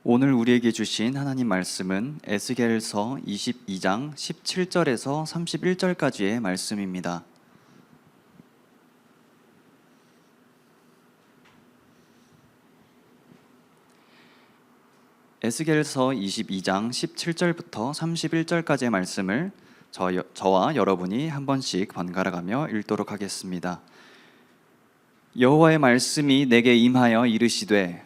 오늘 우리에게 주신 하나님 말씀은 에스겔서 22장 17절에서 31절까지의 말씀입니다. 에스겔서 22장 17절부터 31절까지의 말씀을 저와 여러분이 한 번씩 번갈아 가며 읽도록 하겠습니다. 여호와의 말씀이 내게 임하여 이르시되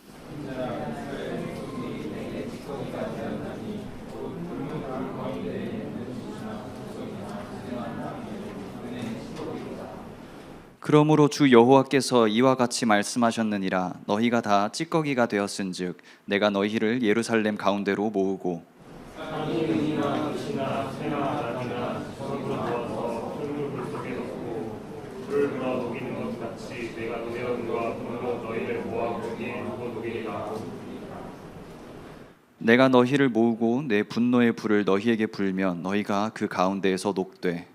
그러므로 주 여호와께서 이와 같이 말씀하셨느니라. 너희가 다 찌꺼기가 되었은즉 내가 너희를 예루살렘 가운데로 모으고 내가 너희를 모으고 내 분노의 불을 너희에게 불면 너희가 그 가운데에서 녹되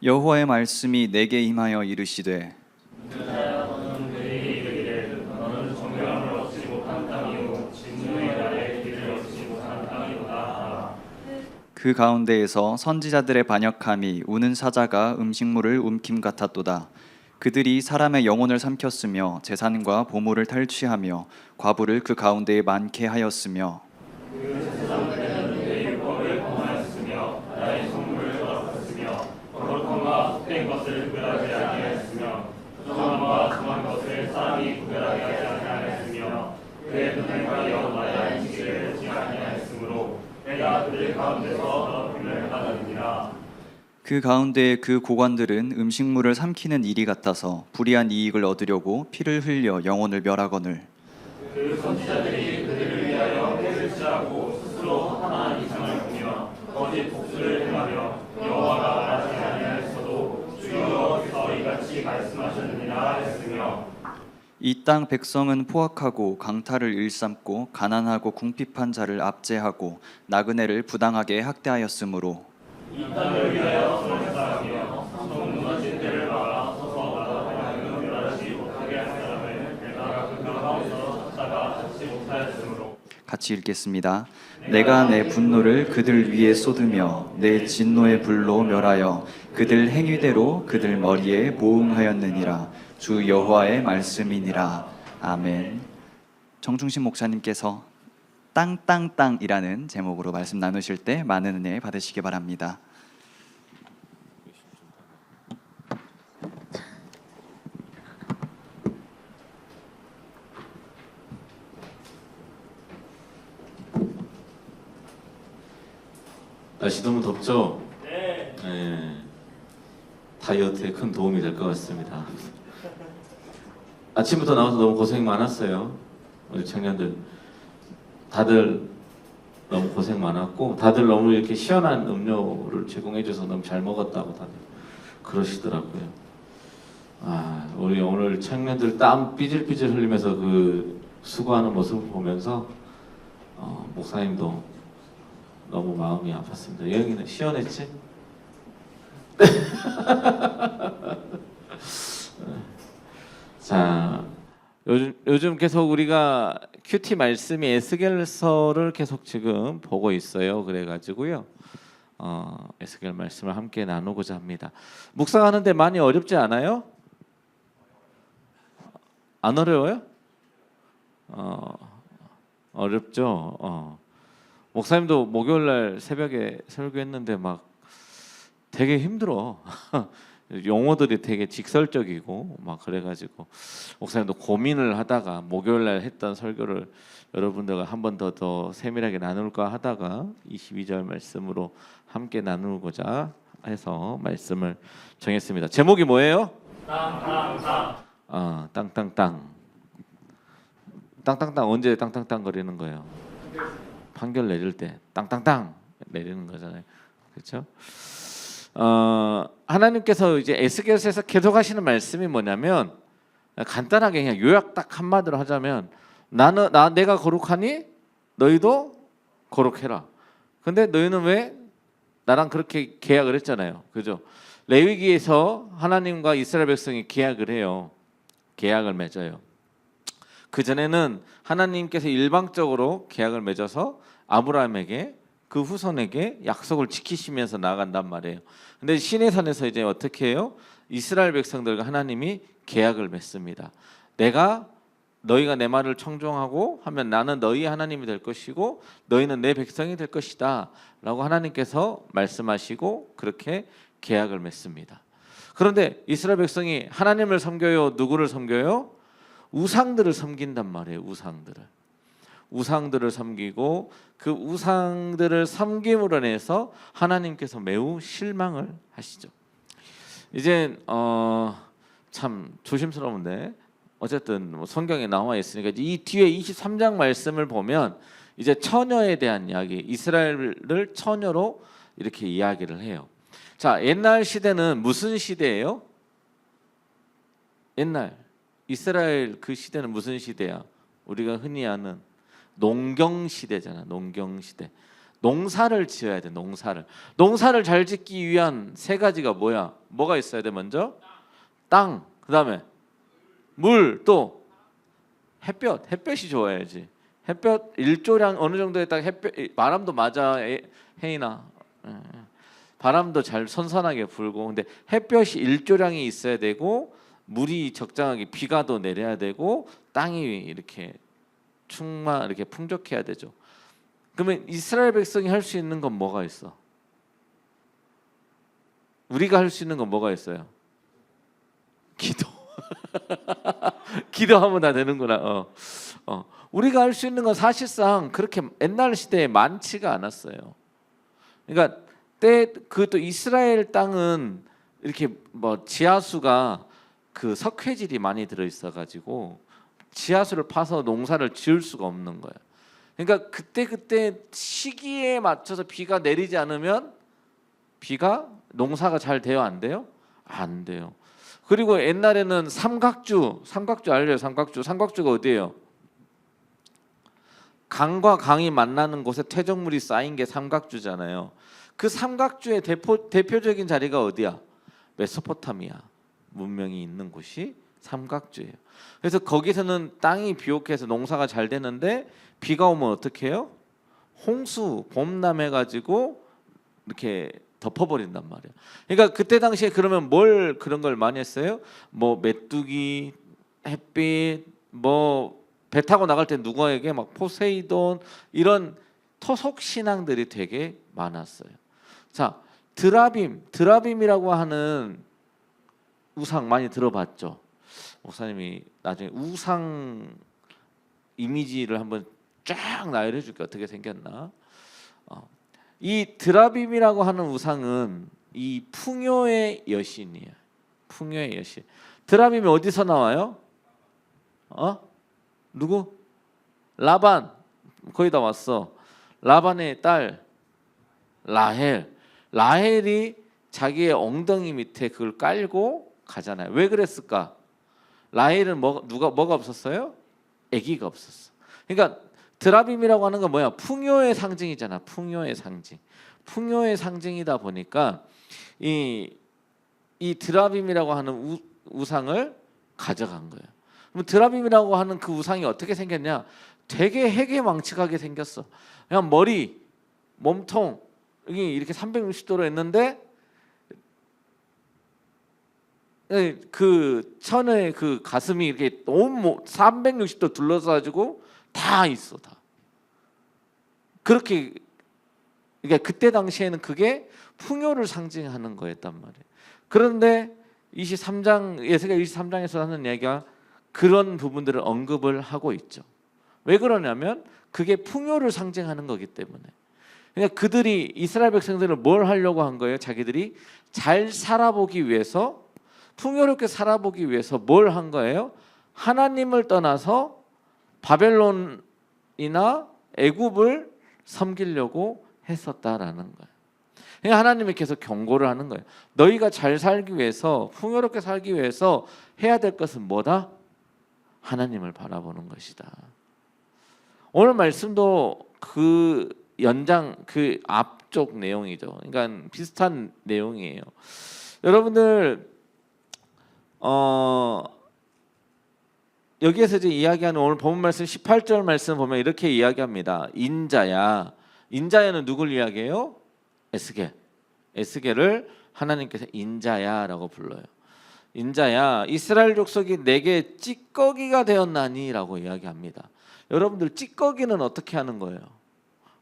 여호와의 말씀이 내게 임하여 이르시되 그 가운데에서 선지자들의 반역함이 우는 사자가 음식물을 움킴 같았도다. 그들이 사람의 영혼을 삼켰으며 재산과 보물을 탈취하며 과부를 그 가운데에 많게 하였으며 그 가운데 그 고관들은 음식물을 삼키는 일이 같아서 불의한 이익을 얻으려고 피를 흘려 영혼을 멸하거늘 그 선지자들이 그들을 위하여 해를 취하고 스스로 하나님 이상을 보며 거짓 복수를 행하며 여호와가 말하지 아니하였어도 주여께서 이같이 말씀하셨느니라 했으며 이 땅 백성은 포악하고 강탈을 일삼고 가난하고 궁핍한 자를 압제하고 나그네를 부당하게 학대하였으므로 이 땅을 위하여 성사하며 성문화진 때를 막아 서서 나도 멸하지 못하게 할 사람을 내가 그 가운데서 찾다가 찾지 못하였으므로 같이 읽겠습니다. 내가 내 분노를 그들 위에 쏟으며 내 진노의 불로 멸하여 그들 행위대로 그들 머리에 모응하였느니라. 주 여호와의 말씀이니라. 아멘. 정충신 목사님께서 땅땅땅이라는 제목으로 말씀 나누실 때 많은 은혜 받으시기 바랍니다. 날씨 너무 덥죠? 네. 다이어트에 큰 도움이 될 것 같습니다. 아침부터 나와서 너무 고생 많았어요. 우리 청년들 다들 너무 고생 많았고 다들 너무 이렇게 시원한 음료를 제공해줘서 너무 잘 먹었다고 다들 그러시더라고요. 우리 오늘 청년들 땀 삐질삐질 흘리면서 그 수고하는 모습을 보면서 목사님도 너무 마음이 아팠습니다. 여기는 시원했지? 자, 요즘 계속 우리가 큐티 말씀이 에스겔서를 계속 지금 보고 있어요. 그래가지고요, 에스겔 말씀을 함께 나누고자 합니다. 묵상하는데 많이 어렵지 않아요? 안 어려워요? 어렵죠. 목사님도 목요일날 새벽에 설교했는데 막 되게 힘들어. 용어들이 되게 직설적이고 막 그래가지고 목사님도 고민을 하다가 목요일날 했던 설교를 여러분들과 한 번 더 세밀하게 나눌까 하다가 22절 말씀으로 함께 나누고자 해서 말씀을 정했습니다. 제목이 뭐예요? 땅땅땅. 땅땅땅. 땅땅땅 언제 땅땅땅 거리는 거예요? 판결 내릴 때 땅땅땅 내리는 거잖아요. 그렇죠? 하나님께서 이제 에스겔서에서 계속 하시는 말씀이 뭐냐면 간단하게 그냥 요약 딱 한마디로 하자면 내가 거룩하니 너희도 거룩해라. 근데 너희는 왜 나랑 그렇게 계약을 했잖아요. 그죠? 레위기에서 하나님과 이스라엘 백성이 계약을 해요. 계약을 맺어요. 그 전에는 하나님께서 일방적으로 계약을 맺어서 아브라함에게 그 후손에게 약속을 지키시면서 나아간단 말이에요. 근데 시내산에서 이제 어떻게 해요? 이스라엘 백성들과 하나님이 계약을 맺습니다. 너희가 내 말을 청종하고 하면 나는 너희 하나님이 될 것이고 너희는 내 백성이 될 것이다 라고 하나님께서 말씀하시고 그렇게 계약을 맺습니다. 그런데 이스라엘 백성이 하나님을 섬겨요? 누구를 섬겨요? 우상들을 섬긴단 말이에요. 우상들을 섬기고 그 우상들을 섬김으로 인해서 하나님께서 매우 실망을 하시죠. 이제 참 조심스러운데 어쨌든 뭐 성경에 나와 있으니까 이 뒤에 23장 말씀을 보면 이제 처녀에 대한 이야기, 이스라엘을 처녀로 이렇게 이야기를 해요. 자, 옛날 시대는 무슨 시대예요? 옛날 이스라엘 그 시대는 무슨 시대야? 우리가 흔히 아는 농경 시대잖아. 농경 시대. 농사를 지어야 돼. 농사를 잘 짓기 위한 세 가지가 뭐야? 뭐가 있어야 돼? 먼저 땅, 그다음에 물, 또 햇볕이 좋아야지. 햇볕 일조량 어느 정도에 딱 햇볕, 바람도 맞아. 혜인아, 바람도 잘 선선하게 불고. 근데 햇볕이 일조량이 있어야 되고 물이 적당하게 비가 더 내려야 되고 땅이 이렇게 이렇게 풍족해야 되죠. 그러면 이스라엘 백성이 할 수 있는 건 뭐가 있어? 우리가 할 수 있는 건 뭐가 있어요? 기도. 기도하면 다 되는구나. 우리가 할 수 있는 건 사실상 그렇게 옛날 시대에 많지가 않았어요. 그러니까 또 이스라엘 땅은 이렇게 뭐 지하수가 그 석회질이 많이 들어 있어 가지고 지하수를 파서 농사를 지을 수가 없는 거예요. 그러니까 그때 시기에 맞춰서 비가 내리지 않으면 농사가 잘 돼요, 안 돼요? 안 돼요. 그리고 옛날에는 삼각주 알려요? 삼각주가 어디예요? 강과 강이 만나는 곳에 퇴적물이 쌓인 게 삼각주잖아요. 그 삼각주의 대표적인 자리가 어디야? 메소포타미아 문명이 있는 곳이 삼각주예요. 그래서 거기서는 땅이 비옥해서 농사가 잘 되는데 비가 오면 어떻게 해요? 홍수, 봄남해 가지고 이렇게 덮어버린단 말이에요. 그러니까 그때 당시에 그러면 뭘 그런 걸 많이 했어요? 뭐 메뚜기, 햇빛, 뭐 배 타고 나갈 때 누구에게 막 포세이돈 이런 토속 신앙들이 되게 많았어요. 자, 드라빔이라고 하는 우상 많이 들어봤죠? 목사님이 나중에 우상 이미지를 한번 쫙 나열해 줄게. 어떻게 생겼나? 이 드라빔이라고 하는 우상은 이 풍요의 여신이에요. 풍요의 여신. 드라빔이 어디서 나와요? 누구? 라반. 거의 다 왔어. 라반의 딸 라헬이 자기의 엉덩이 밑에 그걸 깔고 가잖아요. 왜 그랬을까? 라헬은 뭐가 없었어요? 아기가 없었어. 그러니까 드라빔이라고 하는 건 뭐야? 풍요의 상징이잖아. 풍요의 상징이다 보니까 이 드라빔이라고 하는 우상을 가져간 거예요. 그럼 드라빔이라고 하는 그 우상이 어떻게 생겼냐? 되게 해괴망측하게 생겼어. 그냥 머리, 몸통 여기 이렇게 360도로 했는데 그 천의 그 가슴이 이렇게 너무 360도 둘러싸가지고 다 있어, 다. 그렇게 그러니까 그때 당시에는 그게 풍요를 상징하는 거였단 말이에요. 그런데 23장 예수가 23장에서 하는 얘기가 그런 부분들을 언급을 하고 있죠. 왜 그러냐면 그게 풍요를 상징하는 거기 때문에. 그러니까 그들이 이스라엘 백성들은 뭘 하려고 한 거예요? 자기들이 잘 살아보기 위해서 풍요롭게 살아보기 위해서 뭘 한 거예요? 하나님을 떠나서 바벨론이나 애굽을 섬기려고 했었다라는 거예요. 그러니까 하나님이 계속 경고를 하는 거예요. 너희가 잘 살기 위해서 풍요롭게 살기 위해서 해야 될 것은 뭐다? 하나님을 바라보는 것이다. 오늘 말씀도 그 연장 그 앞 쪽 내용이죠. 그러니까 비슷한 내용이에요. 여러분들 여기에서 이제 이야기하는 오늘 본문 말씀 18절 말씀 보면 이렇게 이야기합니다. 인자야는 누굴 이야기해요? 에스겔을 하나님께서 인자야라고 불러요. 인자야, 이스라엘 족속이 내게 찌꺼기가 되었나니라고 이야기합니다. 여러분들 찌꺼기는 어떻게 하는 거예요?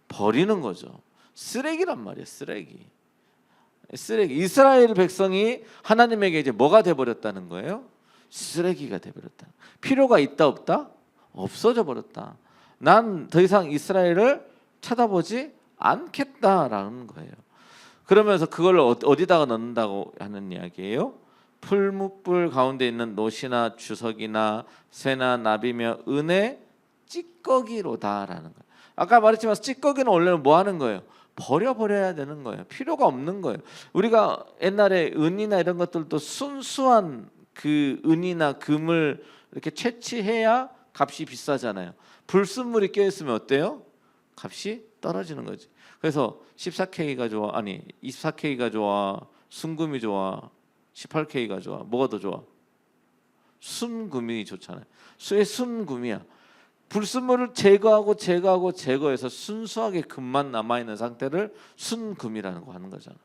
버리는 거죠. 쓰레기란 말이에요. 쓰레기. 이스라엘 백성이 하나님에게 이제 뭐가 돼버렸다는 거예요? 쓰레기가 돼버렸다. 필요가 있다 없다? 없어져 버렸다. 난 더 이상 이스라엘을 쳐다보지 않겠다라는 거예요. 그러면서 그걸 어디다가 넣는다고 하는 이야기예요? 풀무불 가운데 있는 노시나 주석이나 쇠나 나비며 은의 찌꺼기로다라는 거예요. 아까 말했지만 찌꺼기는 원래는 뭐 하는 거예요? 버려야 되는 거예요. 필요가 없는 거예요. 우리가 옛날에 은이나 이런 것들도 순수한 그 은이나 금을 이렇게 채취해야 값이 비싸잖아요. 불순물이 껴있으면 어때요? 값이 떨어지는 거지. 그래서 14K가 좋아? 아니 24K가 좋아? 순금이 좋아? 18K가 좋아? 뭐가 더 좋아? 순금이 좋잖아요. 순금이야. 불순물을 제거해서 순수하게 금만 남아있는 상태를 순금이라는 거 하는 거잖아.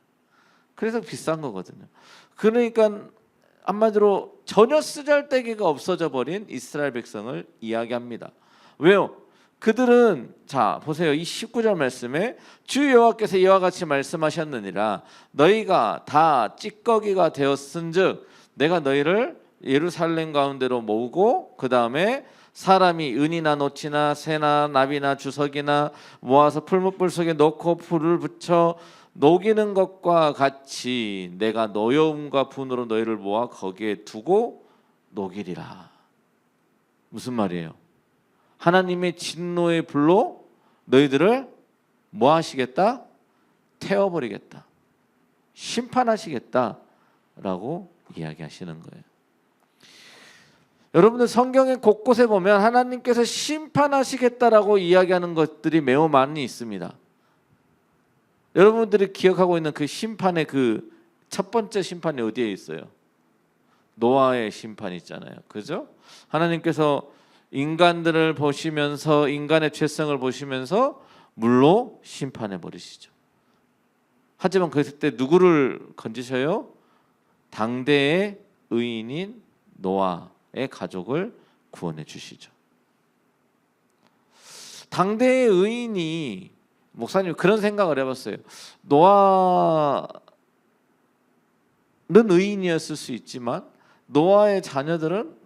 그래서 비싼 거거든요. 그러니까 한마디로 전혀 쓰잘데기가 없어져 버린 이스라엘 백성을 이야기합니다. 왜요? 그들은 자 보세요. 이 19절 말씀에 주 여호와께서 이와 같이 말씀하셨느니라 너희가 다 찌꺼기가 되었은즉 내가 너희를 예루살렘 가운데로 모으고 그 다음에 사람이 은이나 노치나 새나 나비나 주석이나 모아서 풀무불 속에 넣고 불을 붙여 녹이는 것과 같이 내가 노여움과 분으로 너희를 모아 거기에 두고 녹이리라. 무슨 말이에요? 하나님의 진노의 불로 너희들을 뭐 하시겠다? 태워버리겠다. 심판하시겠다라고 이야기하시는 거예요. 여러분들 성경의 곳곳에 보면 하나님께서 심판하시겠다라고 이야기하는 것들이 매우 많이 있습니다. 여러분들이 기억하고 있는 그 심판의 그 첫 번째 심판이 어디에 있어요? 노아의 심판이 있잖아요. 그죠? 하나님께서 인간들을 보시면서 인간의 죄성을 보시면서 물로 심판해 버리시죠. 하지만 그때 누구를 건지셔요? 당대의 의인인 노아의 가족을 구원해 주시죠. 당대의 의인이 목사님 그런 생각을 해봤어요. 노아는 의인이었을 수 있지만 노아의 자녀들은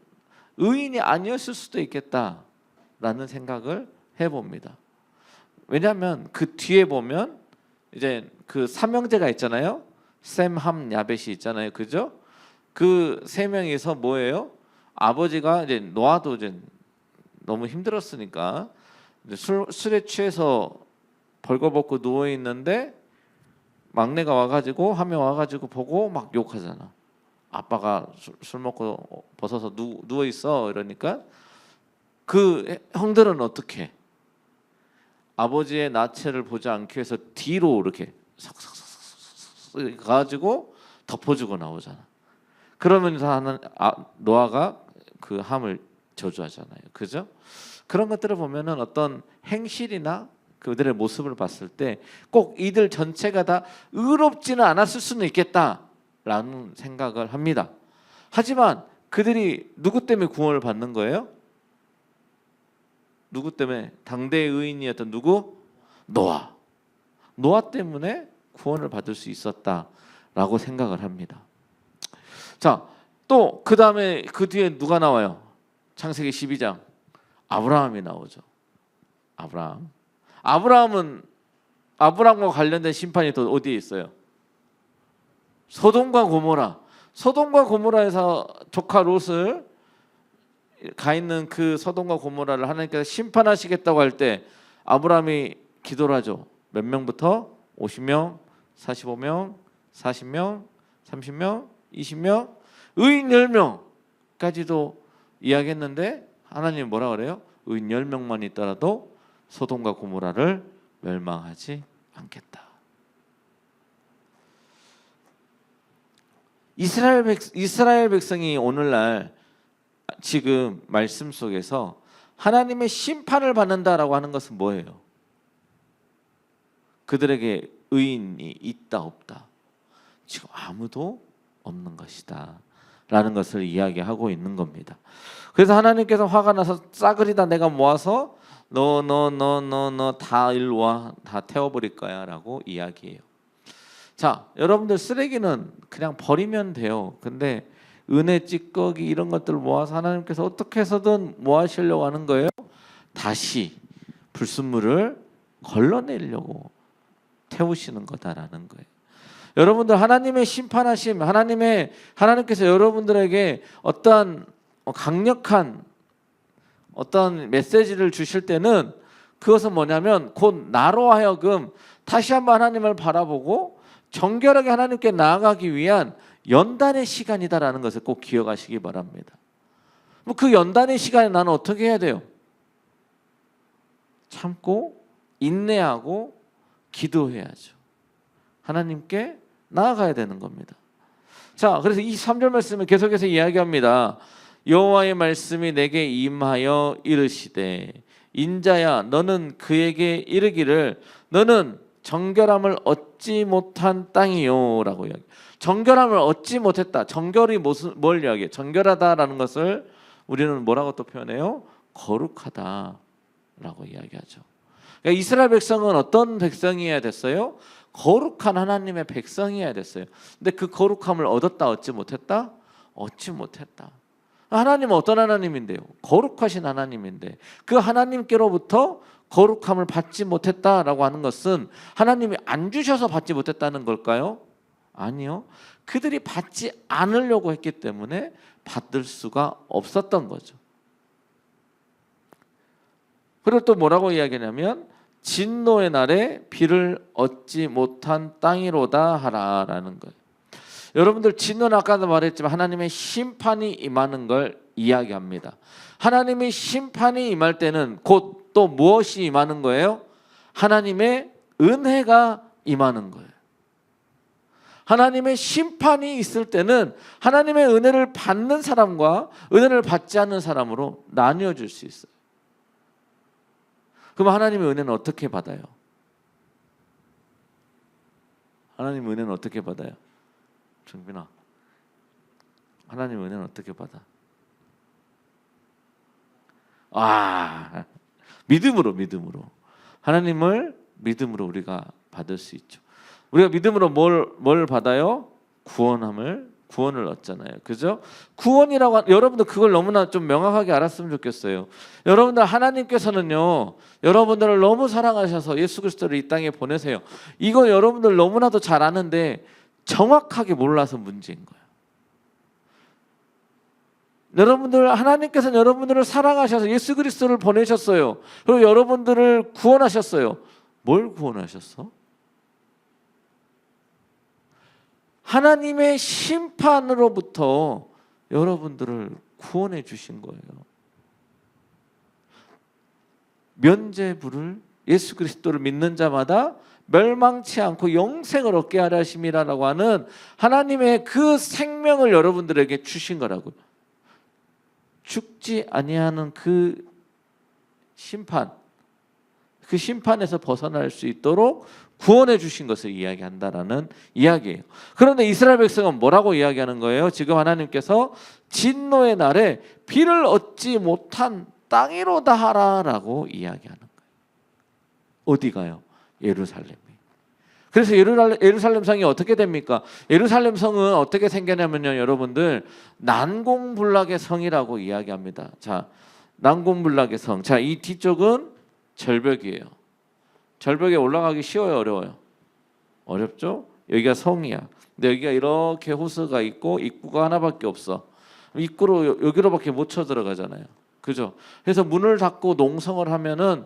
의인이 아니었을 수도 있겠다라는 생각을 해봅니다. 왜냐하면 그 뒤에 보면 이제 그 삼형제가 있잖아요. 셈, 함, 야벳이 있잖아요. 그죠? 그 세 명이서 뭐예요? 아버지가 이제 노아도 이제 너무 힘들었으니까 술에 취해서 벌거벗고 누워 있는데 막내가 와가지고 한 명 와가지고 보고 막 욕하잖아. 아빠가 술 먹고 벗어서 누워 있어 이러니까 그 형들은 어떻게? 아버지의 나체를 보지 않기 위해서 뒤로 이렇게 삭삭삭삭 가지고 덮어주고 나오잖아. 그러면서 노아가 그 함을 저주하잖아요. 그죠? 그런 것들을 보면은 어떤 행실이나 그들의 모습을 봤을 때 꼭 이들 전체가 다 의롭지는 않았을 수는 있겠다라는 생각을 합니다. 하지만 그들이 누구 때문에 구원을 받는 거예요? 누구 때문에? 당대의 의인이었던 누구? 노아. 노아 때문에 구원을 받을 수 있었다라고 생각을 합니다. 자, 또 그 다음에 그 뒤에 누가 나와요? 창세기 12장 아브라함이 나오죠. 아브라함과 관련된 심판이 또 어디에 있어요? 소돔과 고모라에서 조카 롯을 가 있는 그 소돔과 고모라를 하나님께서 심판하시겠다고 할 때 아브라함이 기도를 하죠. 몇 명부터? 50명, 45명, 40명, 30명, 20명, 의인 10명까지도 이야기했는데 하나님이 뭐라 그래요? 의인 10명만 있더라도 소돔과 고모라를 멸망하지 않겠다. 이스라엘 백성이 오늘날 지금 말씀 속에서 하나님의 심판을 받는다라고 하는 것은 뭐예요? 그들에게 의인이 있다 없다? 지금 아무도 없는 것이다 라는 것을 이야기하고 있는 겁니다. 그래서 하나님께서 화가 나서 싸그리 다 내가 모아서 너 다 일로 와, 다 태워버릴 거야 라고 이야기해요. 자, 여러분들 쓰레기는 그냥 버리면 돼요. 근데 은혜 찌꺼기 이런 것들을 모아서 하나님께서 어떻게 해서든 모아시려고 하는 거예요. 다시 불순물을 걸러내려고 태우시는 거다라는 거예요. 여러분들 하나님의 심판하심, 하나님께서 여러분들에게 어떠한 강력한 어떤 메시지를 주실 때는 그것은 뭐냐면 곧 나로 하여금 다시 한번 하나님을 바라보고 정결하게 하나님께 나아가기 위한 연단의 시간이다라는 것을 꼭 기억하시기 바랍니다. 그 연단의 시간에 나는 어떻게 해야 돼요? 참고 인내하고 기도해야죠. 하나님께 나아가야 되는 겁니다. 자, 그래서 이 3절 말씀을 계속해서 이야기합니다. 여호와의 말씀이 내게 임하여 이르시되 인자야 너는 그에게 이르기를 너는 정결함을 얻지 못한 땅이요 라고 이야기. 정결함을 얻지 못했다. 정결이 뭘 이야기해요? 정결하다라는 것을 우리는 뭐라고 또 표현해요? 거룩하다라고 이야기하죠. 그러니까 이스라엘 백성은 어떤 백성이어야 됐어요? 거룩한 하나님의 백성이어야 됐어요. 근데 그 거룩함을 얻었다 얻지 못했다? 얻지 못했다. 하나님은 어떤 하나님인데요? 거룩하신 하나님인데 그 하나님께로부터 거룩함을 받지 못했다라고 하는 것은 하나님이 안 주셔서 받지 못했다는 걸까요? 아니요. 그들이 받지 않으려고 했기 때문에 받을 수가 없었던 거죠. 그리고 또 뭐라고 이야기하냐면 진노의 날에 비를 얻지 못한 땅이로다 하라라는 거예요. 여러분들 진노는 아까도 말했지만 하나님의 심판이 임하는 걸 이야기합니다. 하나님의 심판이 임할 때는 곧 또 무엇이 임하는 거예요? 하나님의 은혜가 임하는 거예요. 하나님의 심판이 있을 때는 하나님의 은혜를 받는 사람과 은혜를 받지 않는 사람으로 나뉘어질 수 있어요. 그럼 하나님의 은혜는 어떻게 받아요? 하나님의 은혜는 어떻게 받아요? 정빈아, 하나님의 은혜는 어떻게 받아? 믿음으로 하나님을 믿음으로 우리가 받을 수 있죠. 우리가 믿음으로 뭘 받아요? 구원을 얻잖아요. 그죠? 구원이라고 여러분들 그걸 너무나 좀 명확하게 알았으면 좋겠어요. 여러분들 하나님께서는요, 여러분들을 너무 사랑하셔서 예수 그리스도를 이 땅에 보내세요. 이거 여러분들 너무나도 잘 아는데 정확하게 몰라서 문제인 거예요. 하나님께서는 여러분들을 사랑하셔서 예수 그리스도를 보내셨어요. 그리고 여러분들을 구원하셨어요. 뭘 구원하셨어? 하나님의 심판으로부터 여러분들을 구원해 주신 거예요. 면죄부를 예수 그리스도를 믿는 자마다 멸망치 않고 영생을 얻게 하려 하심이라고 하는 하나님의 그 생명을 여러분들에게 주신 거라고요. 죽지 아니하는 그 심판에서 벗어날 수 있도록 구원해 주신 것을 이야기한다라는 이야기예요. 그런데 이스라엘 백성은 뭐라고 이야기하는 거예요? 지금 하나님께서 진노의 날에 비를 얻지 못한 땅이로다 하라라고 이야기하는 거예요. 어디가요? 예루살렘이. 그래서 예루살렘 성이 어떻게 됩니까? 예루살렘 성은 어떻게 생겨냐면요, 여러분들 난공불락의 성이라고 이야기합니다. 자, 난공불락의 성. 자, 이 뒤쪽은 절벽이에요. 절벽에 올라가기 쉬워요, 어려워요? 어렵죠? 여기가 성이야. 근데 여기가 이렇게 호수가 있고 입구가 하나밖에 없어. 입구로 여기로밖에 못 쳐 들어가잖아요. 그죠? 그래서 문을 닫고 농성을 하면은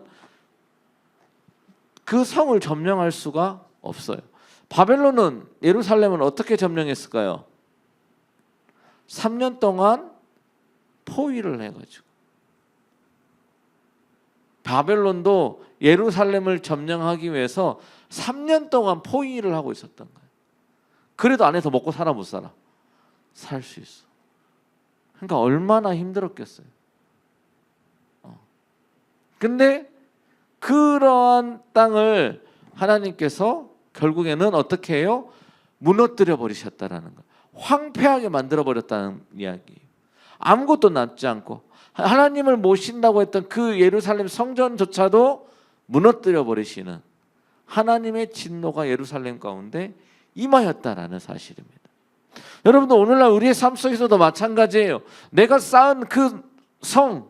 그 성을 점령할 수가 없어요. 바벨론은 예루살렘을 어떻게 점령했을까요? 3년 동안 포위를 해가지고. 바벨론도 예루살렘을 점령하기 위해서 3년 동안 포위를 하고 있었던 거예요. 그래도 안에서 먹고 살아 못 살아? 살 수 있어. 그러니까 얼마나 힘들었겠어요. 근데 그러한 땅을 하나님께서 결국에는 어떻게 해요? 무너뜨려 버리셨다라는 거. 황폐하게 만들어 버렸다는 이야기예요. 아무것도 남지 않고 하나님을 모신다고 했던 그 예루살렘 성전조차도 무너뜨려 버리시는 하나님의 진노가 예루살렘 가운데 임하였다라는 사실입니다. 여러분들 오늘날 우리의 삶 속에서도 마찬가지예요. 내가 쌓은 그 성,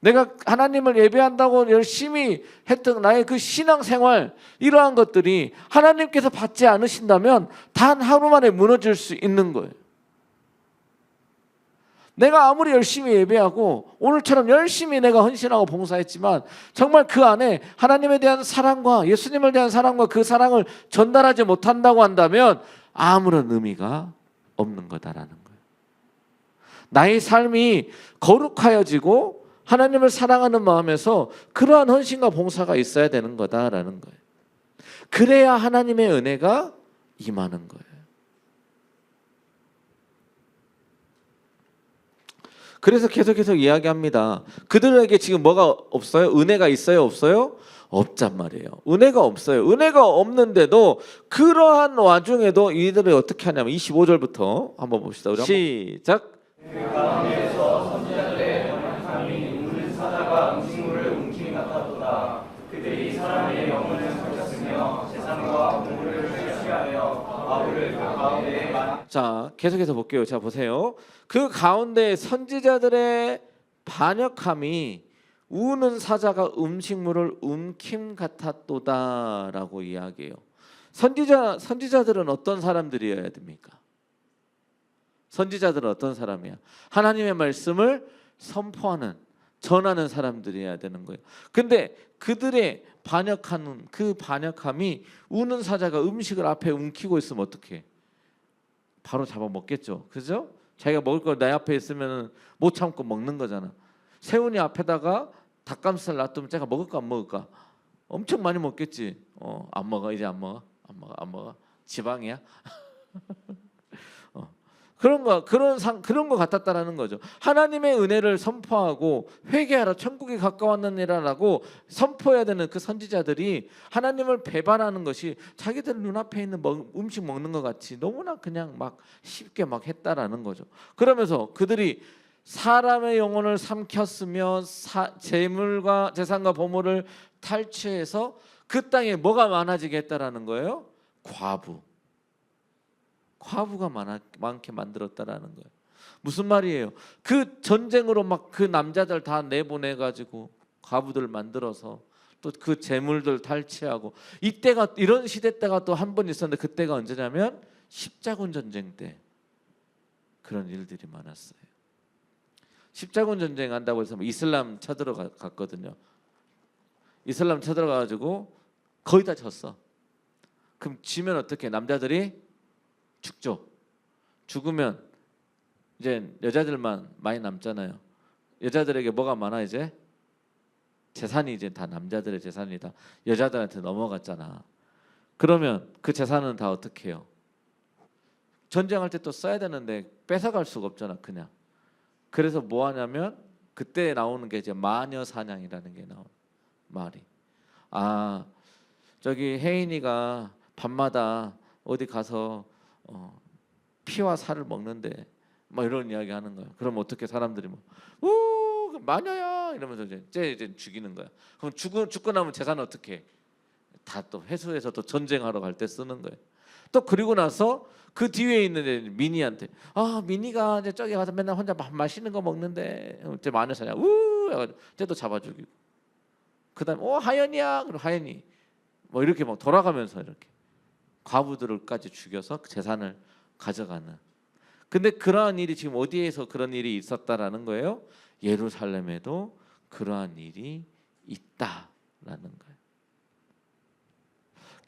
내가 하나님을 예배한다고 열심히 했던 나의 그 신앙생활, 이러한 것들이 하나님께서 받지 않으신다면 단 하루 만에 무너질 수 있는 거예요. 내가 아무리 열심히 예배하고 오늘처럼 열심히 내가 헌신하고 봉사했지만 정말 그 안에 하나님에 대한 사랑과 예수님을 대한 사랑과 그 사랑을 전달하지 못한다고 한다면 아무런 의미가 없는 거다라는 거예요. 나의 삶이 거룩하여지고 하나님을 사랑하는 마음에서 그러한 헌신과 봉사가 있어야 되는 거다라는 거예요. 그래야 하나님의 은혜가 임하는 거예요. 그래서 계속해서 이야기합니다. 그들에게 지금 뭐가 없어요? 은혜가 있어요? 없어요? 없단 말이에요. 은혜가 없어요. 은혜가 없는데도 그러한 와중에도 이들이 어떻게 하냐면 25절부터 한번 봅시다. 우리 시작. 그 가운데에서 선지자들의 번역함이 우는 사자가 음식물을 움킴이 같았도다. 그들이 사람의 영혼을 삼켰으며 세상과 공물을 취하여 바울을 그 가운데에 자, 계속해서 볼게요. 자, 보세요. 그 가운데 선지자들의 반역함이 우는 사자가 음식물을 움킴 같았도다라고 이야기해요. 선지자들은 어떤 사람들이어야 됩니까? 선지자들은 어떤 사람이야? 하나님의 말씀을 선포하는, 전하는 사람들이어야 되는 거예요. 근데 그들의 반역하는 그 반역함이 우는 사자가 음식을 앞에 움키고 있으면 어떡해? 바로 잡아먹겠죠. 그죠? 자기가 먹을 걸 내 앞에 있으면 못 참고 먹는 거잖아. 세훈이 앞에다가 닭가슴살 놔두면 제가 먹을까 안 먹을까? 엄청 많이 먹겠지. 안 먹어. 이제 안 먹어. 안 먹어. 지방이야. 그런 거 같았다라는 거죠. 하나님의 은혜를 선포하고 회개하라 천국이 가까웠느니라라고 선포해야 되는 그 선지자들이 하나님을 배반하는 것이 자기들 눈앞에 있는 음식 먹는 것 같이 너무나 그냥 막 쉽게 막 했다라는 거죠. 그러면서 그들이 사람의 영혼을 삼켰으며 재물과 재산과 보물을 탈취해서 그 땅에 뭐가 많아지게 했다라는 거예요? 과부가 많게 만들었다라는 거예요. 무슨 말이에요? 그 전쟁으로 막 그 남자들 다 내보내 가지고 과부들 만들어서 또 그 재물들 탈취하고, 이때가 이런 시대 때가 또 한 번 있었는데 그때가 언제냐면 십자군 전쟁 때 그런 일들이 많았어요. 십자군 전쟁 한다고 해서 이슬람 쳐들어갔거든요. 이슬람 쳐들어가가지고 거의 다 졌어. 그럼 지면 어떻게? 남자들이 죽죠. 죽으면 이제 여자들만 많이 남잖아요. 여자들에게 뭐가 많아? 이제 재산이 이제 다 남자들의 재산이다. 여자들한테 넘어갔잖아. 그러면 그 재산은 다 어떻게 해요? 전쟁할 때 또 써야 되는데 뺏어갈 수가 없잖아, 그냥. 그래서 뭐 하냐면 그때 나오는 게 이제 마녀 사냥이라는 게 나온 말이. 저기 혜인이가 밤마다 어디 가서 피와 살을 먹는데 막 이런 이야기 하는 거야. 그럼 어떻게 사람들이 마녀야 이러면서 이제 죽이는 거야. 그럼 죽고 나면 재산은 어떻게 해? 다 또 회수해서 또 전쟁하러 갈 때 쓰는 거예요. 또 그리고 나서 그 뒤에 있는 민이한테 민이가 이제 저기 가서 맨날 혼자 맛있는 거 먹는데 이제 마녀 사냥 쟤도 잡아 죽이고, 그다음 하연이야 그럼 하연이 뭐 이렇게 막 돌아가면서 이렇게 과부들까지 죽여서 재산을 가져가는. 근데 그러한 일이 지금 어디에서 그런 일이 있었다라는 거예요? 예루살렘에도 그러한 일이 있다라는 거예요.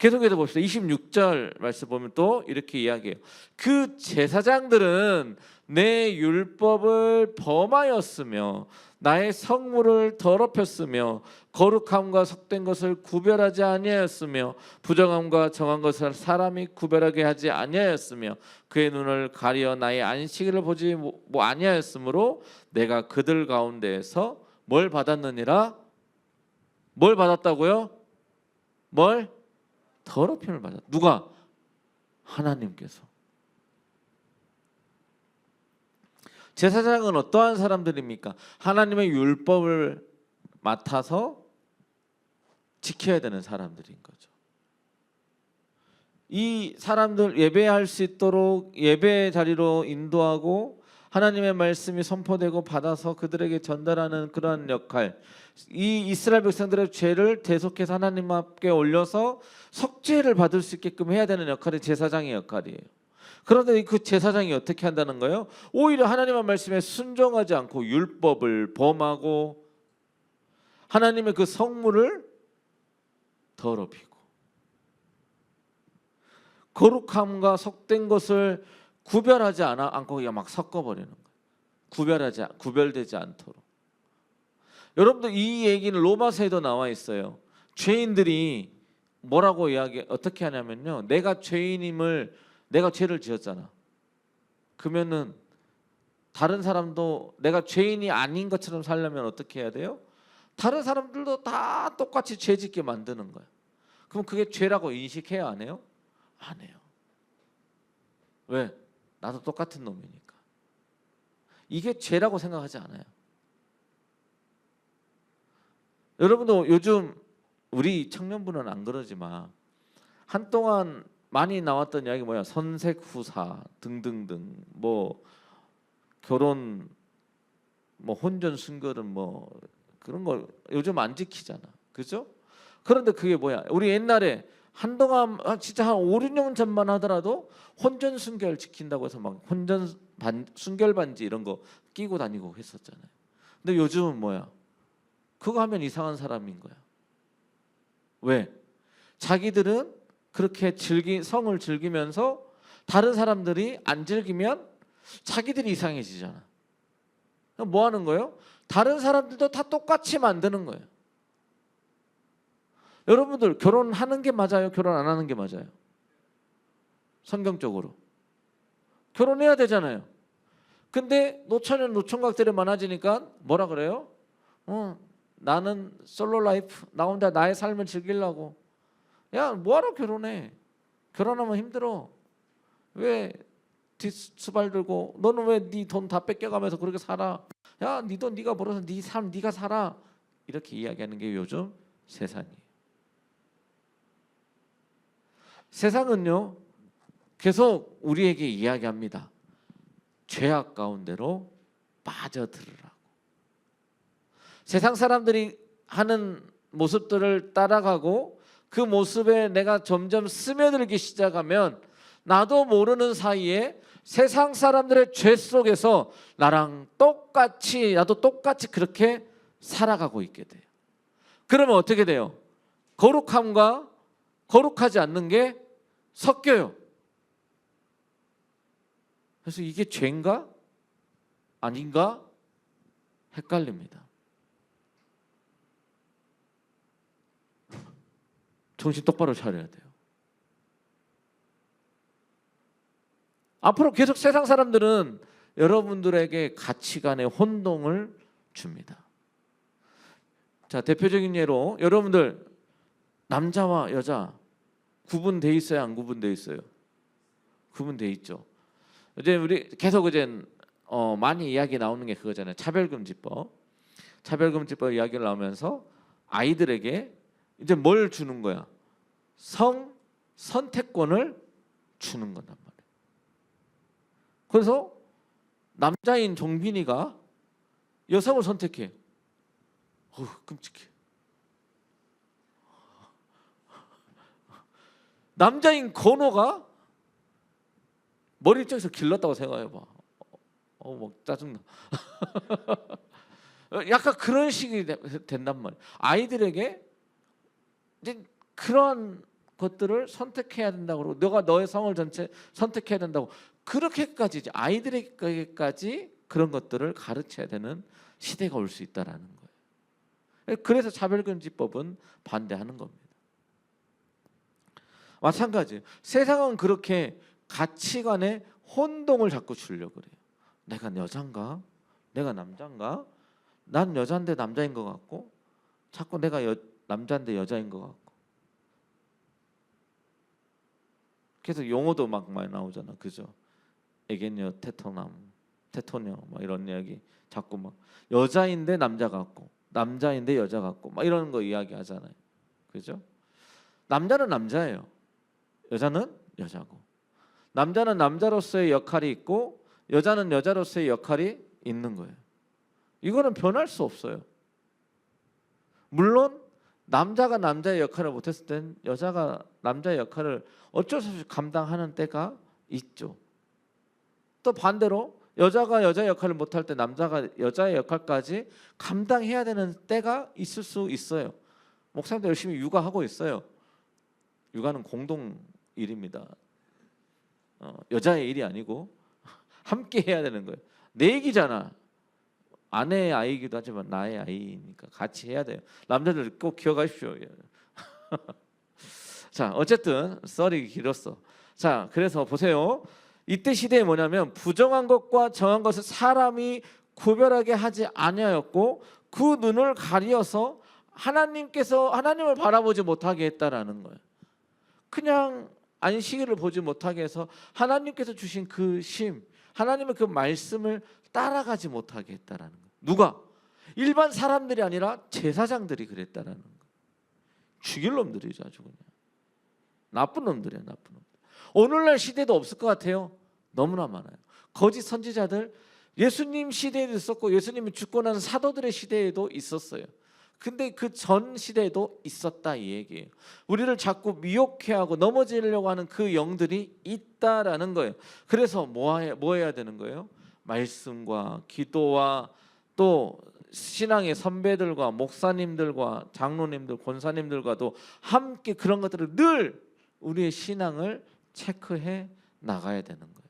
계속해서 봅시다. 26절 말씀 보면 또 이렇게 이야기해요. 그 제사장들은 내 율법을 범하였으며 나의 성물을 더럽혔으며 거룩함과 속된 것을 구별하지 아니하였으며 부정함과 정한 것을 사람이 구별하게 하지 아니하였으며 그의 눈을 가려 나의 안식일을 보지 아니하였으므로 내가 그들 가운데에서 뭘 받았느니라? 뭘 받았다고요? 뭘? 더럽힘을 받았다. 누가? 하나님께서. 제사장은 어떠한 사람들입니까? 하나님의 율법을 맡아서 지켜야 되는 사람들인 거죠. 이 사람들 예배할 수 있도록 예배 자리로 인도하고 하나님의 말씀이 선포되고 받아서 그들에게 전달하는 그러한 역할, 이 이스라엘 백성들의 죄를 대속해서 하나님 앞에 올려서 속죄를 받을 수 있게끔 해야 되는 역할이 제사장의 역할이에요. 그런데 그 제사장이 어떻게 한다는 거예요? 오히려 하나님의 말씀에 순종하지 않고 율법을 범하고 하나님의 그 성물을 더럽히고 거룩함과 속된 것을 구별하지 않고 그냥 막 섞어버리는 거예요. 구별되지 않도록. 여러분들 이 얘기는 로마서에도 나와 있어요. 죄인들이 뭐라고 어떻게 하냐면요. 내가 죄를 지었잖아. 그러면은 다른 사람도 내가 죄인이 아닌 것처럼 살려면 어떻게 해야 돼요? 다른 사람들도 다 똑같이 죄 짓게 만드는 거야. 그럼 그게 죄라고 인식해야 안 해요? 안 해요. 왜? 나도 똑같은 놈이니까. 이게 죄라고 생각하지 않아요. 여러분도 요즘 우리 청년부는 안 그러지만 한동안 많이 나왔던 이야기 뭐야? 선색후사 등등등 뭐 결혼 뭐 혼전 순결은 뭐 그런 거 요즘 안 지키잖아. 그죠? 그런데 그게 뭐야? 우리 옛날에 한동안 진짜 한 5, 6년 전만 하더라도 혼전 순결 지킨다고 해서 막 순결 반지 이런 거 끼고 다니고 했었잖아요. 근데 요즘은 뭐야? 그거 하면 이상한 사람인 거야. 왜? 자기들은 그렇게 성을 즐기면서 다른 사람들이 안 즐기면 자기들이 이상해지잖아. 그럼 뭐 하는 거예요? 다른 사람들도 다 똑같이 만드는 거예요. 여러분들 결혼하는 게 맞아요? 결혼 안 하는 게 맞아요? 성경적으로 결혼해야 되잖아요. 근데 노처녀 노총각들이 많아지니까 뭐라 그래요? 나는 솔로 라이프, 나 혼자 나의 삶을 즐기려고. 야, 뭐하러 결혼해? 결혼하면 힘들어. 왜 뒷수발 들고 너는 왜 네 돈 다 뺏겨가면서 그렇게 살아? 야, 네 돈 네가 벌어서 네 삶 네가 살아. 이렇게 이야기하는 게 요즘 세상이에요. 세상은요 계속 우리에게 이야기합니다. 죄악 가운데로 빠져들으라고. 세상 사람들이 하는 모습들을 따라가고 그 모습에 내가 점점 스며들기 시작하면 나도 모르는 사이에 세상 사람들의 죄 속에서 나도 똑같이 그렇게 살아가고 있게 돼요. 그러면 어떻게 돼요? 거룩함과 거룩하지 않는 게 섞여요. 그래서 이게 죄인가? 아닌가? 헷갈립니다. 정신 똑바로 차려야 돼요. 앞으로 계속 세상 사람들은 여러분들에게 가치관의 혼동을 줍니다. 자, 대표적인 예로 여러분들 남자와 여자 구분돼 있어요? 안 구분돼 있어요? 구분돼 있죠. 이제 우리 계속 많이 이야기 나오는 게 그거잖아요. 차별금지법 이야기를 나오면서 아이들에게 이제 뭘 주는 거야? 선택권을 주는 거단 말이에요. 그래서 남자인 종빈이가 여성을 선택해. 끔찍해. 남자인 건호가 머리 쪽에서 길렀다고 생각해봐. 막 짜증나. 약간 그런 식이 된단 말이에요. 아이들에게 이제 그러한 것들을 선택해야 된다고 그러고 너가 너의 성을 전체 선택해야 된다고 그렇게까지 이제 아이들에게까지 그런 것들을 가르쳐야 되는 시대가 올 수 있다라는 거예요. 그래서 차별금지법은 반대하는 겁니다. 마찬가지예요. 세상은 그렇게 가치관에 혼동을 자꾸 주려고 그래요. 내가 여잔가? 내가 남잔가? 난 여잔데 남자인 것 같고 자꾸 내가 남잔데 여자인 것 같고 그래서 용어도 막 많이 나오잖아. 그죠? 애견녀, 테토녀 막 이런 이야기 자꾸 막 여자인데 남자 같고 남자인데 여자 같고 막 이런 거 이야기 하잖아요. 그죠? 남자는 남자예요. 여자는 여자고 남자는 남자로서의 역할이 있고 여자는 여자로서의 역할이 있는 거예요. 이거는 변할 수 없어요. 물론 남자가 남자의 역할을 못했을 땐 여자가 남자의 역할을 어쩔 수 없이 감당하는 때가 있죠. 또 반대로 여자가 여자의 역할을 못할 때 남자가 여자의 역할까지 감당해야 되는 때가 있을 수 있어요. 목사님도 열심히 육아하고 있어요. 육아는 공동 일입니다. 여자의 일이 아니고 함께 해야 되는 거예요. 내 얘기잖아. 아내의 아이이기도 하지만 나의 아이니까 같이 해야 돼요. 남자들 꼭 기억하십시오. 자, 어쨌든 썰이 길었어. 자, 그래서 보세요. 이때 시대에 뭐냐면 부정한 것과 정한 것을 사람이 구별하게 하지 아니하였고 그 눈을 가리어서 하나님을 바라보지 못하게 했다라는 거예요. 그냥 안식일을 보지 못하게 해서 하나님께서 주신 그 심, 하나님의 그 말씀을 따라가지 못하게 했다라는 거예요. 누가? 일반 사람들이 아니라 제사장들이 그랬다라는 거예요. 죽일 놈들이죠, 아주 그냥. 나쁜 놈들이야, 나쁜 놈들. 오늘날 시대도 없을 것 같아요. 너무나 많아요. 거짓 선지자들, 예수님 시대에도 있었고 예수님이 죽고 난 사도들의 시대에도 있었어요. 근데 그 전 시대에도 있었다 이 얘기예요. 우리를 자꾸 미혹해하고 넘어지려고 하는 그 영들이 있다라는 거예요. 그래서 뭐 해야 되는 거예요? 말씀과 기도와 또 신앙의 선배들과 목사님들과 장로님들, 권사님들과도 함께 그런 것들을 늘 우리의 신앙을 체크해 나가야 되는 거예요.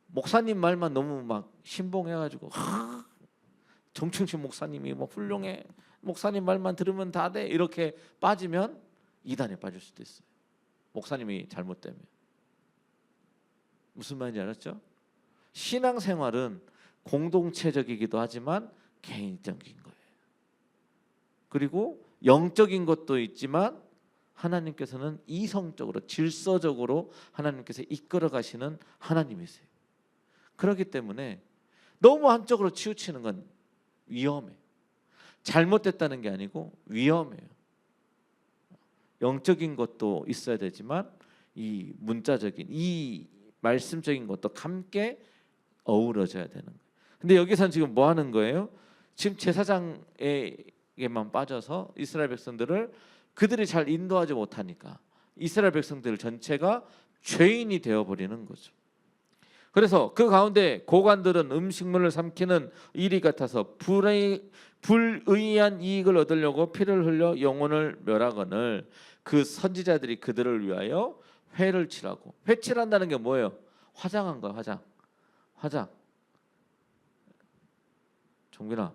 목사님 말만 너무 막 신봉해가지고 정충식 목사님이 뭐 훌륭해, 목사님 말만 들으면 다 돼, 이렇게 빠지면 이단에 빠질 수도 있어요. 목사님이 잘못되면. 무슨 말인지 알았죠? 신앙생활은 공동체적이기도 하지만 개인적인 거예요. 그리고 영적인 것도 있지만 하나님께서는 이성적으로 질서적으로 하나님께서 이끌어 가시는 하나님이세요. 그렇기 때문에 너무 한쪽으로 치우치는 건 위험해요. 잘못됐다는 게 아니고 위험해요. 영적인 것도 있어야 되지만 이 문자적인, 이 말씀적인 것도 함께 어우러져야 되는 거예요. 근데 여기서는 지금 뭐 하는 거예요? 지금 제사장에게만 빠져서 이스라엘 백성들을 그들이 잘 인도하지 못하니까 이스라엘 백성들 전체가 죄인이 되어버리는 거죠. 그래서 그 가운데 고관들은 음식물을 삼키는 일이 같아서 불의한 이익을 얻으려고 피를 흘려 영혼을 멸하거늘 그 선지자들이 그들을 위하여 회를 칠하고, 회칠한다는 게 뭐예요? 화장한 거야. 화장. 종빈아,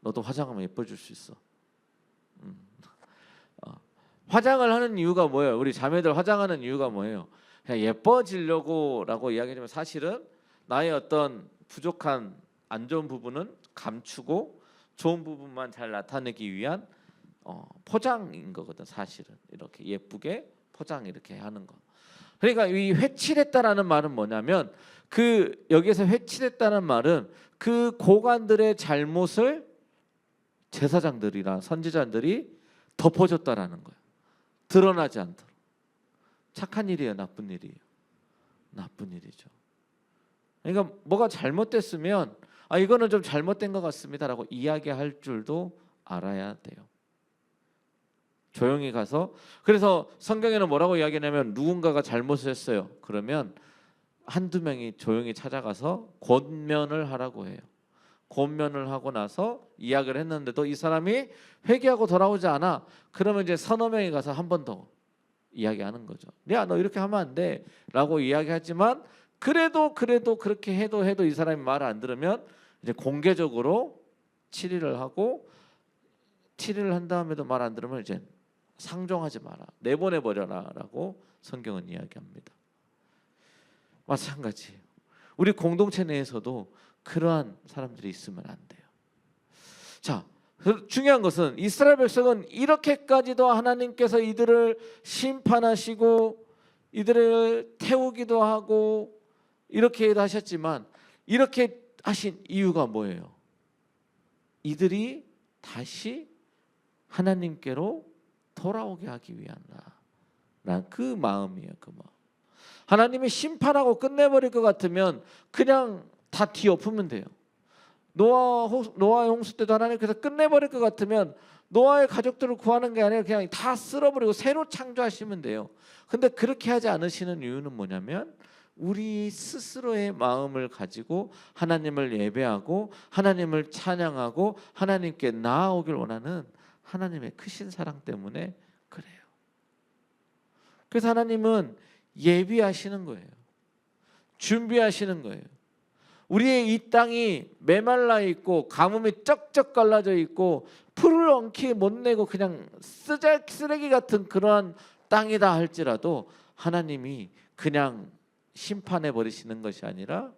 너도 화장하면 예뻐질 수 있어. 화장을 하는 이유가 뭐예요? 우리 자매들 화장하는 이유가 뭐예요? 그냥 예뻐지려고라고 이야기하지만 사실은 나의 어떤 부족한 안 좋은 부분은 감추고 좋은 부분만 잘 나타내기 위한 포장인 거거든. 사실은 이렇게 예쁘게 포장 이렇게 하는 거. 그러니까 이 회칠했다라는 말은 뭐냐면 그 여기서 회칠했다는 말은 그 고관들의 잘못을 제사장들이나 선지자들이 덮어줬다라는 거예요. 드러나지 않도록. 착한 일이에요, 나쁜 일이에요? 나쁜 일이죠. 그러니까 뭐가 잘못됐으면 이거는 좀 잘못된 것 같습니다라고 이야기할 줄도 알아야 돼요. 조용히 가서, 그래서 성경에는 뭐라고 이야기하냐면 누군가가 잘못을 했어요. 그러면 한두 명이 조용히 찾아가서 권면을 하라고 해요. 권면을 하고 나서 이야기를 했는데도 이 사람이 회개하고 돌아오지 않아. 그러면 이제 서너 명이 가서 한 번 더 이야기하는 거죠. 야, 너 이렇게 하면 안 돼 라고 이야기하지만 그래도 그렇게 해도 이 사람이 말을 안 들으면 이제 공개적으로 7일을 하고 7일을 한 다음에도 말 안 들으면 이제 상종하지 마라, 내보내버려라 라고 성경은 이야기합니다. 마찬가지예요. 우리 공동체 내에서도 그러한 사람들이 있으면 안 돼요. 자, 중요한 것은 이스라엘 백성은 이렇게까지도 하나님께서 이들을 심판하시고 이들을 태우기도 하고 이렇게 하셨지만 이렇게 하신 이유가 뭐예요? 이들이 다시 하나님께로 돌아오게 하기 위함이다. 그 마음이에요. 그 마음. 하나님이 심판하고 끝내버릴 것 같으면 그냥 다 뒤엎으면 돼요. 노아의 홍수 때도 하나님께서 끝내버릴 것 같으면 노아의 가족들을 구하는 게 아니라 그냥 다 쓸어버리고 새로 창조하시면 돼요. 근데 그렇게 하지 않으시는 이유는 뭐냐면 우리 스스로의 마음을 가지고 하나님을 예배하고 하나님을 찬양하고 하나님께 나아오길 원하는 하나님의 크신 사랑 때문에 그래요. 그래서 하나님은 예비하시는 거예요. 준비하시는 거예요. 우리의 이 땅이 메말라 있고 가뭄이 쩍쩍 갈라져 있고 풀을 엉키 못 내고 그냥 쓰레기 같은 그러한 땅이다 할지라도 하나님이 그냥 심판해 버리시는 것이 아니라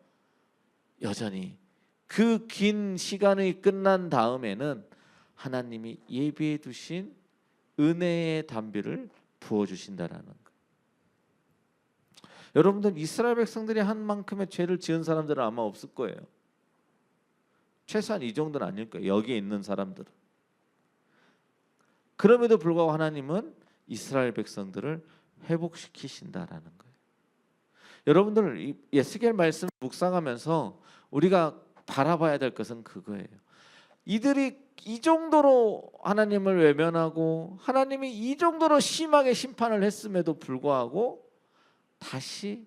여전히 그 긴 시간이 끝난 다음에는 하나님이 예비해 두신 은혜의 담비를 부어 주신다라는 것. 여러분들 이스라엘 백성들이 한 만큼의 죄를 지은 사람들은 아마 없을 거예요. 최소한 이 정도는 아닐 거예요. 여기에 있는 사람들은. 그럼에도 불구하고 하나님은 이스라엘 백성들을 회복시키신다라는 거예요. 여러분들 이 에스겔 말씀 묵상하면서 우리가 바라봐야 될 것은 그거예요. 이들이 이 정도로 하나님을 외면하고 하나님이 이 정도로 심하게 심판을 했음에도 불구하고 다시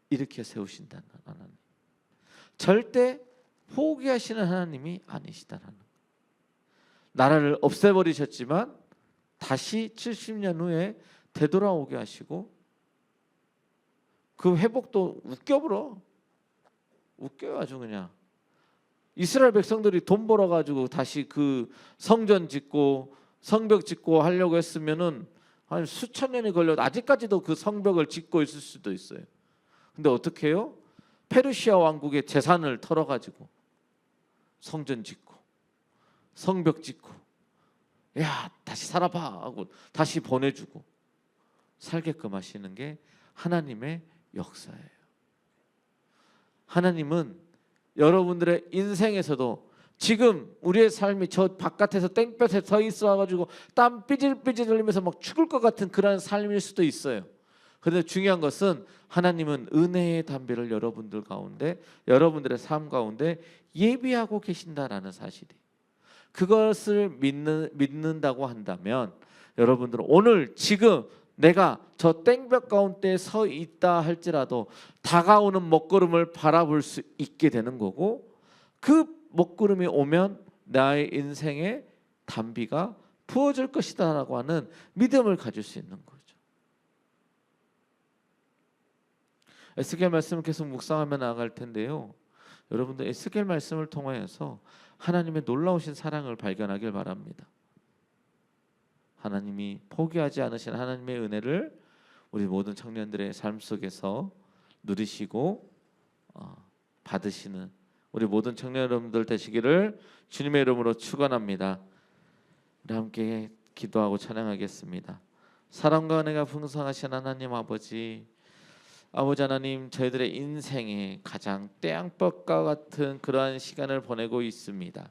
일으켜 세우신다는 하나님. 절대 포기하시는 하나님이 아니시다라는 것. 나라를 없애버리셨지만 다시 70년 후에 되돌아오게 하시고 그 회복도 웃겨요 아주 그냥. 이스라엘 백성들이 돈 벌어가지고 다시 그 성전 짓고 성벽 짓고 하려고 했으면은 한 수천 년이 걸려도 아직까지도 그 성벽을 짓고 있을 수도 있어요. 근데 어떻게 해요? 페르시아 왕국의 재산을 털어가지고 성전 짓고 성벽 짓고 야 다시 살아봐 하고 다시 보내주고 살게끔 하시는 게 하나님의 역사예요. 하나님은 여러분들의 인생에서도 지금 우리의 삶이 저 바깥에서 땡볕에 서 있어가지고 땀 삐질삐질 흘리면서 막 죽을 것 같은 그런 삶일 수도 있어요. 그런데 중요한 것은 하나님은 은혜의 담비를 여러분들 가운데 여러분들의 삶 가운데 예비하고 계신다라는 사실이. 그것을 믿는다고 한다면 여러분들은 오늘 지금 내가 저 땡볕 가운데 서 있다 할지라도 다가오는 먹구름을 바라볼 수 있게 되는 거고 그 먹구름이 오면 나의 인생에 담비가 부어질 것이다 라고 하는 믿음을 가질 수 있는 거죠. 에스겔 말씀을 계속 묵상하며 나아갈 텐데요. 여러분들 에스겔 말씀을 통하여서 하나님의 놀라우신 사랑을 발견하길 바랍니다. 하나님이 포기하지 않으신 하나님의 은혜를 우리 모든 청년들의 삶 속에서 누리시고 받으시는 우리 모든 청년 여러분들 되시기를 주님의 이름으로 축원합니다. 우리 함께 기도하고 찬양하겠습니다. 사랑과 은혜가 풍성하신 하나님 아버지 하나님 저희들의 인생에 가장 태양볕과 같은 그러한 시간을 보내고 있습니다.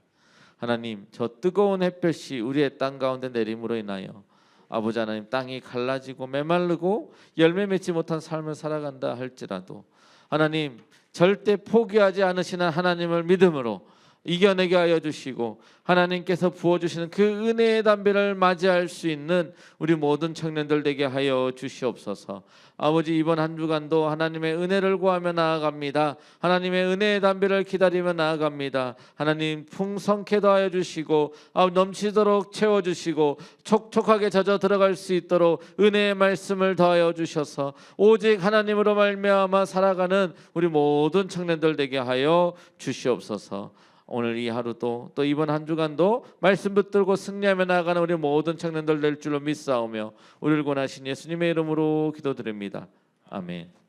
하나님 저 뜨거운 햇볕이 우리의 땅 가운데 내림으로 인하여 아버지 하나님 땅이 갈라지고 메마르고 열매 맺지 못한 삶을 살아간다 할지라도 하나님 절대 포기하지 않으시는 하나님을 믿음으로 이겨내게 하여 주시고 하나님께서 부어주시는 그 은혜의 담배를 맞이할 수 있는 우리 모든 청년들 되게 하여 주시옵소서. 아버지, 이번 한 주간도 하나님의 은혜를 구하며 나아갑니다. 하나님의 은혜의 담배를 기다리며 나아갑니다. 하나님 풍성케 더하여 주시고 넘치도록 채워주시고 촉촉하게 젖어 들어갈 수 있도록 은혜의 말씀을 더하여 주셔서 오직 하나님으로 말미암아 살아가는 우리 모든 청년들 되게 하여 주시옵소서. 오늘 이 하루도 또 이번 한 주간도 말씀 붙들고 승리하며 나아가는 우리 모든 청년들 될 줄로 믿사오며 우리를 권하신 예수님의 이름으로 기도드립니다. 아멘.